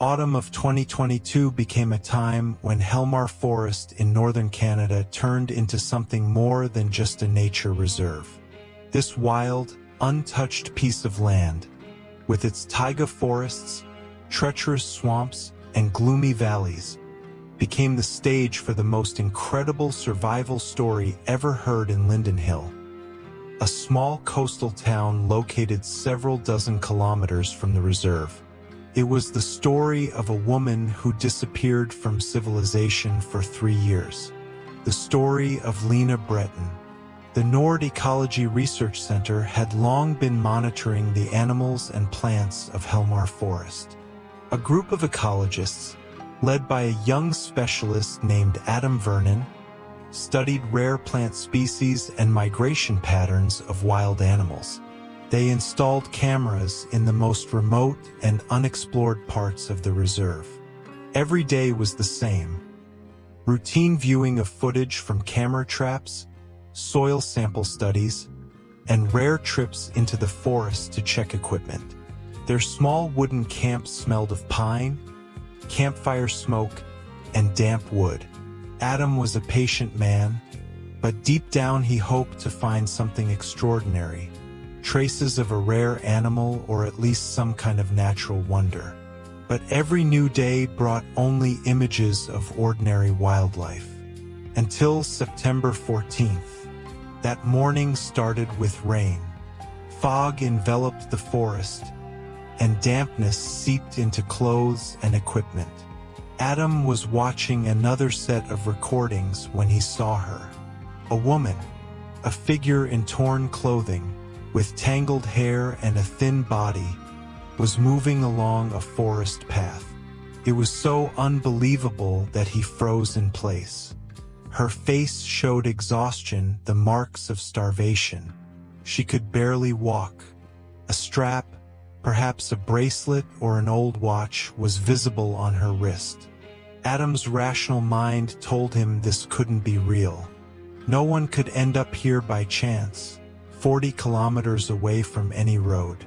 Autumn of 2022 became a time when Helmar Forest in northern Canada turned into something more than just a nature reserve. This wild, untouched piece of land, with its taiga forests, treacherous swamps, and gloomy valleys, became the stage for the most incredible survival story ever heard in Linden Hill, a small coastal town located several dozen kilometers from the reserve. It was the story of a woman who disappeared from civilization for 3 years. The story of Lena Breton. The Nord Ecology Research Center had long been monitoring the animals and plants of Helmar Forest. A group of ecologists, led by a young specialist named Adam Vernon, studied rare plant species and migration patterns of wild animals. They installed cameras in the most remote and unexplored parts of the reserve. Every day was the same. Routine viewing of footage from camera traps, soil sample studies, and rare trips into the forest to check equipment. Their small wooden camp smelled of pine, campfire smoke, and damp wood. Adam was a patient man, but deep down he hoped to find something extraordinary. Traces of a rare animal or at least some kind of natural wonder. But every new day brought only images of ordinary wildlife. Until September 14th. That morning started with rain. Fog enveloped the forest, and dampness seeped into clothes and equipment. Adam was watching another set of recordings when he saw her. A woman, a figure in torn clothing, with tangled hair and a thin body, was moving along a forest path. It was so unbelievable that he froze in place. Her face showed exhaustion, the marks of starvation. She could barely walk. A strap, perhaps a bracelet or an old watch, was visible on her wrist. Adam's rational mind told him this couldn't be real. No one could end up here by chance, 40 kilometers away from any road.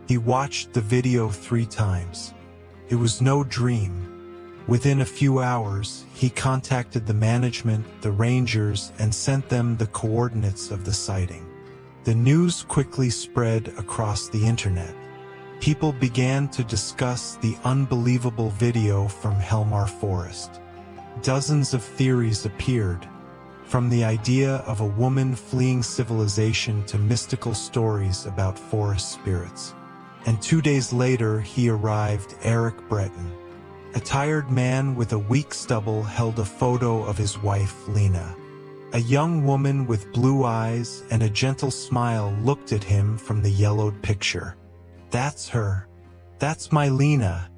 He watched the video 3 times. It was no dream. Within a few hours, he contacted the management, the rangers, and sent them the coordinates of the sighting. The news quickly spread across the internet. People began to discuss the unbelievable video from Helmar Forest. Dozens of theories appeared, from the idea of a woman fleeing civilization to mystical stories about forest spirits. And 2 days later he arrived. Eric Breton. A tired man with a weak stubble held a photo of his wife, Lena. A young woman with blue eyes and a gentle smile looked at him from the yellowed picture. "That's her. That's my Lena,"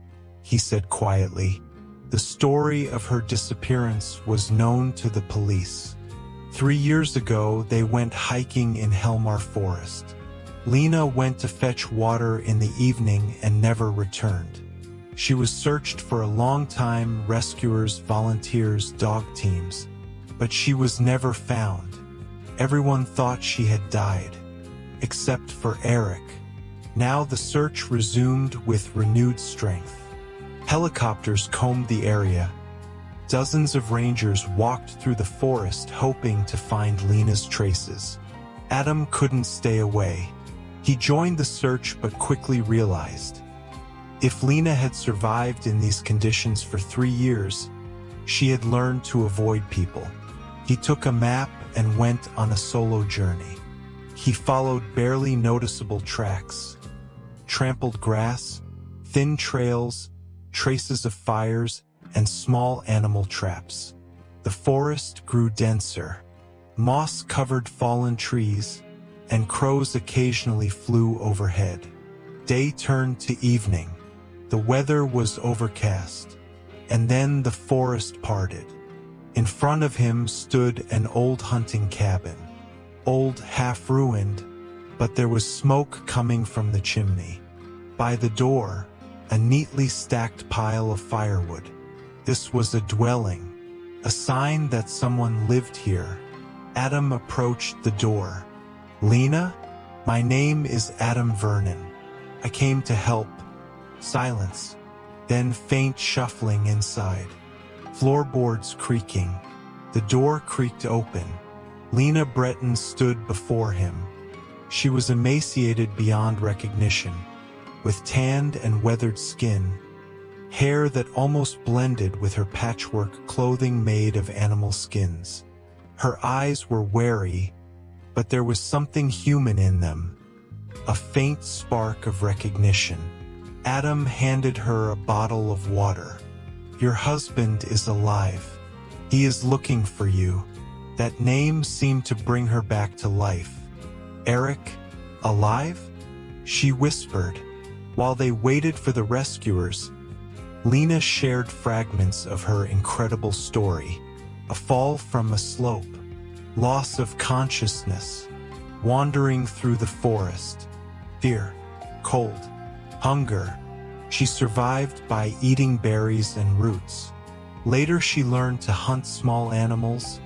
he said quietly. The story of her disappearance was known to the police. 3 years ago, they went hiking in Helmar Forest. Lena went to fetch water in the evening and never returned. She was searched for a long time, rescuers, volunteers, dog teams, but she was never found. Everyone thought she had died, except for Eric. Now the search resumed with renewed strength. Helicopters combed the area. Dozens of rangers walked through the forest hoping to find Lena's traces. Adam couldn't stay away. He joined the search but quickly realized, if Lena had survived in these conditions for 3 years, she had learned to avoid people. He took a map and went on a solo journey. He followed barely noticeable tracks, trampled grass, thin trails, traces of fires, and small animal traps. The forest grew denser. Moss covered fallen trees, and crows occasionally flew overhead. Day turned to evening. The weather was overcast, and then the forest parted. In front of him stood an old hunting cabin. Old, half-ruined, but there was smoke coming from the chimney. By the door, a neatly stacked pile of firewood. This was a dwelling, a sign that someone lived here. Adam approached the door. "Lena? My name is Adam Vernon. I came to help." Silence. then faint shuffling inside. Floorboards creaking. The door creaked open. Lena Breton stood before him. She was emaciated beyond recognition, with tanned and weathered skin, hair that almost blended with her patchwork clothing made of animal skins. Her eyes were wary, but there was something human in them, a faint spark of recognition. Adam handed her a bottle of water. "Your husband is alive. He is looking for you." That name seemed to bring her back to life. "Eric, alive?" she whispered. While they waited for the rescuers, Lena shared fragments of her incredible story. A fall from a slope, loss of consciousness, wandering through the forest, fear, cold, hunger. She survived by eating berries and roots. Later she learned to hunt small animals,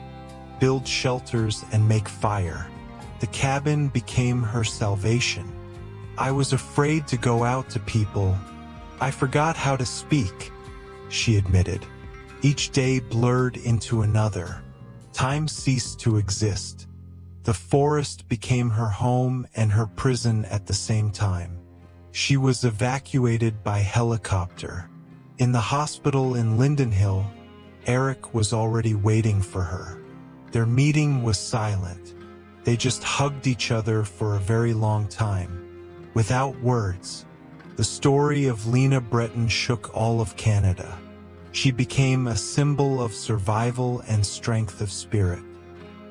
build shelters, and make fire. The cabin became her salvation. "I was afraid to go out to people. I forgot how to speak," she admitted. Each day blurred into another. Time ceased to exist. The forest became her home and her prison at the same time. She was evacuated by helicopter. In the hospital in Lindenhill, Eric was already waiting for her. Their meeting was silent. They just hugged each other for a very long time. Without words, the story of Lena Breton shook all of Canada. She became a symbol of survival and strength of spirit.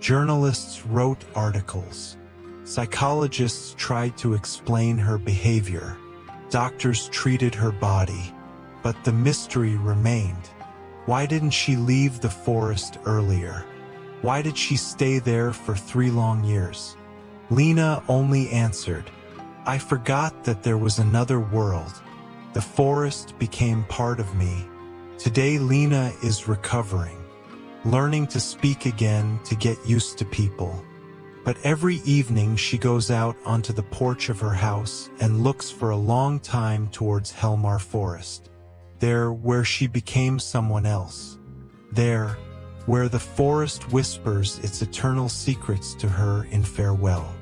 Journalists wrote articles. Psychologists tried to explain her behavior. Doctors treated her body. But the mystery remained. Why didn't she leave the forest earlier? Why did she stay there for 3 long years? Lena only answered, "I forgot that there was another world. The forest became part of me." Today Lena is recovering, learning to speak again, to get used to people. But every evening she goes out onto the porch of her house and looks for a long time towards Helmar Forest. There where she became someone else. There where the forest whispers its eternal secrets to her in farewell.